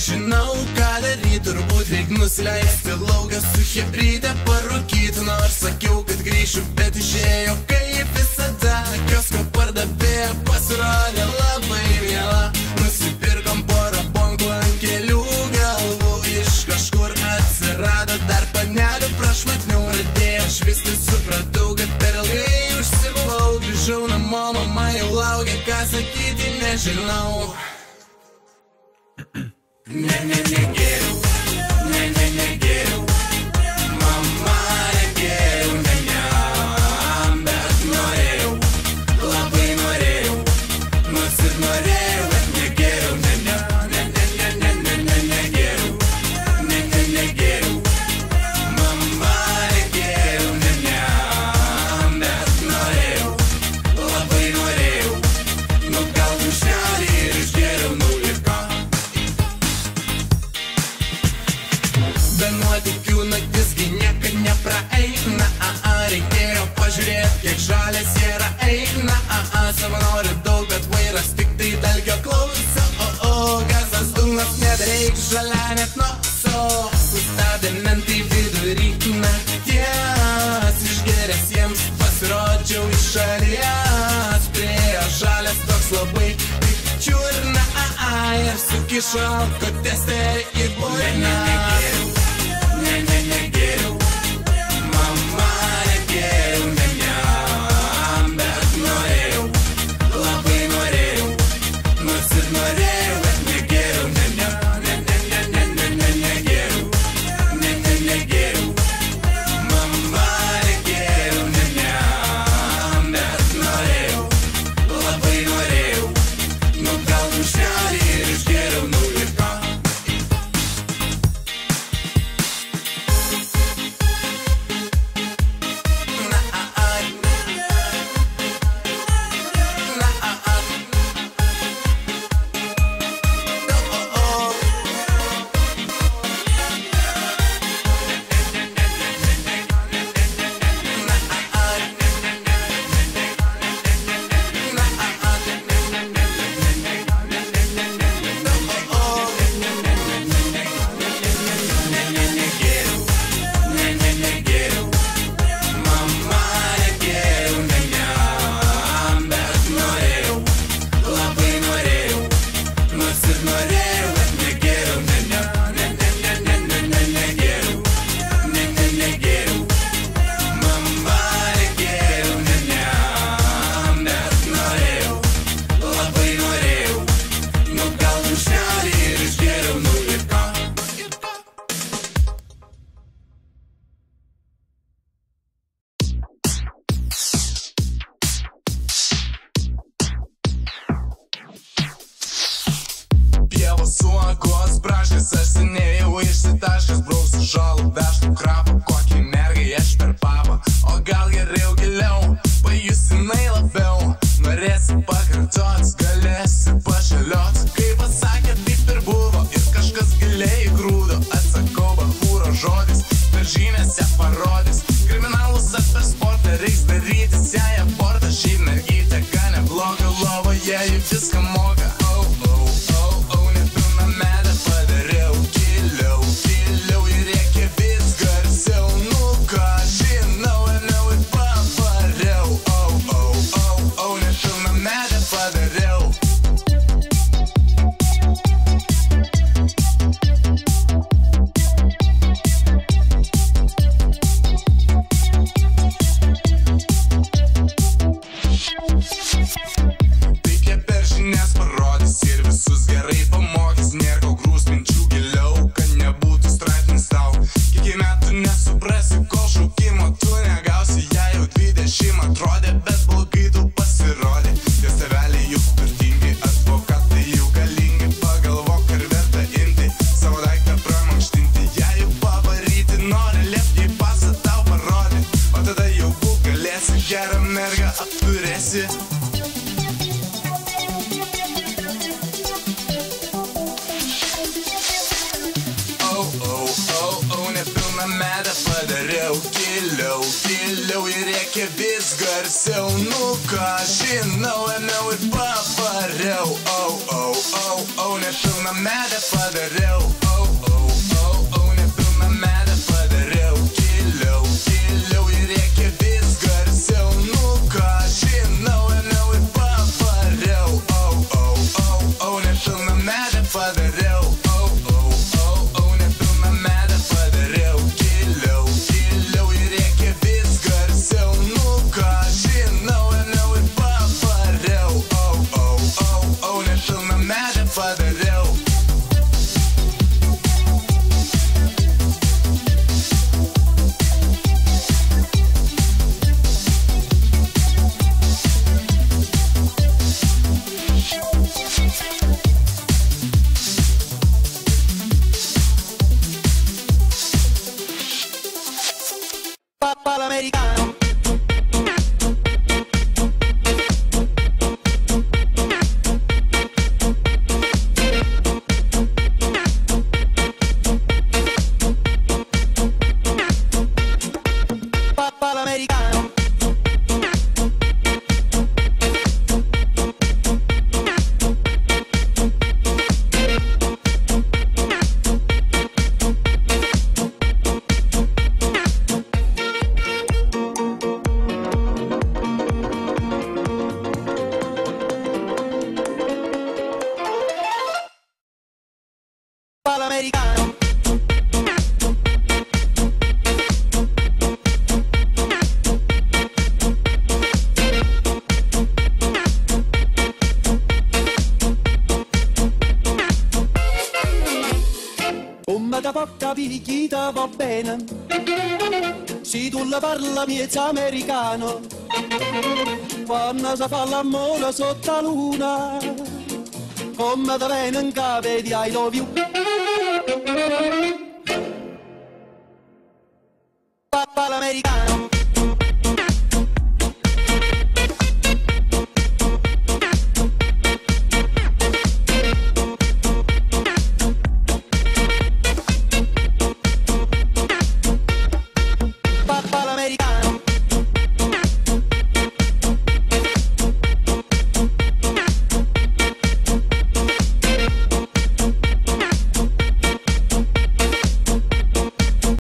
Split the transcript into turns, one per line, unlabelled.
nežinau ką daryt, turbūt reik nusileisti lauką su chebryte parūkyti. Nors sakiau, kad grįšiu, bet išėjo kaip visada. Kiosko pardavėja pasirodė labai miela. Nusipirkom porą bonkų ant kelių galvų. Iš kažkur atsirado dar panelių prašmatnių. Pradėjau švisti, supratau, kad per ilgai užsibuvau. Grįžau namo, mama jau laukia, ką sakyti nežinau. Negeriau, negeriau. Mama negeriau, bet norėjau, labai norėjau. Nors ir norėjau, bet negeriau, negeriau, negeriau. Mama negeriau, bet norėjau, labai norėjau. Nu gal dušelį ir išgeriau, nu ir ką. Be nuotykių naktisgi niekad nepraeina. Reikėjo pažiūrėt, kiek žalės yra eina. Savanorių daug, bet vairas tik tai dalgio klauso. Gazas dugnas nebereik, žalia net noso. Sustabdė mentai vidury nakties. Išgeręs jiems pasirodžiau iš šalies. Priejo žalės toks labai tik čiurna. Ir sukišo alkotesterį į burną. Negeriau, mama negeriau, bet norėjau, labai norėjau. Nors ir norėjau, bet negeriau, negeriau, negeriau. Mama negeriau, bet norėjau, labai norėjau. Nu gal dušelį ir išgeriau, nu ir ką. Suokos braškės, aš senėjau išsitaškęs, brausiu žalų, vežtų krapą, kokį mergai aš per papą. O gal geriau giliau, pajusinai labiau, norėsi pakartots, galėsi pašaliot. Kai pasakė, taip ir buvo, ir kažkas giliai grūdo. Atsakau, bahūro žodis, per žymėse parodys. Kriminalus apie sportą reiks darytis, jei abortą šiaip mergytė, ką nebloga lovoje, ji viską moka. Giliau ir reikia vis garsiau. Nu ką žinau, ėmiau ir pavariau. Nepilnametę padariau. Taip jie per žinias parodys ir visus gerai pamokys. Nėra kau grūs minčių giliau, kad nebūtų straipsnis tau. Kiek metų nesuprasi, kol šaukimo tu negausi. Jei jau 20 atrodė, bet blogai tu pasirodė. Jos tėveliai juk turtingi, advokatai jau galingi. Pagalvok, ar verta imti savo daiktą pramankštinti. Jei jau pavaryti nori, liepti į pasą tau parodė. O tada jau būk galėsi, gerą mergą apturėsi. Nepilnametę padariau giliau, giliau ir reikia vis garsiau. Nu ką žinau, ėmiau ir pavariau. Nepilnametę padariau. Nepilnametę padariau giliau, giliau ir reikia vis garsiau. Nu ką žinau, ėmiau ir pavariau. Nepilnametę padariau. Nepilnametę padariau giliau, giliau ir reikia vis garsiau. Nu ką žinau, ėmiau ir pavariau. Nepilnametę padariau.
Papà l'americano. Papà l'americano. L'americano. Come da porta picchita va bene, se tu la parla miezza americano, quando si fa l'amore sotto la luna, come da bene in capo di I love you. Papà l'americano.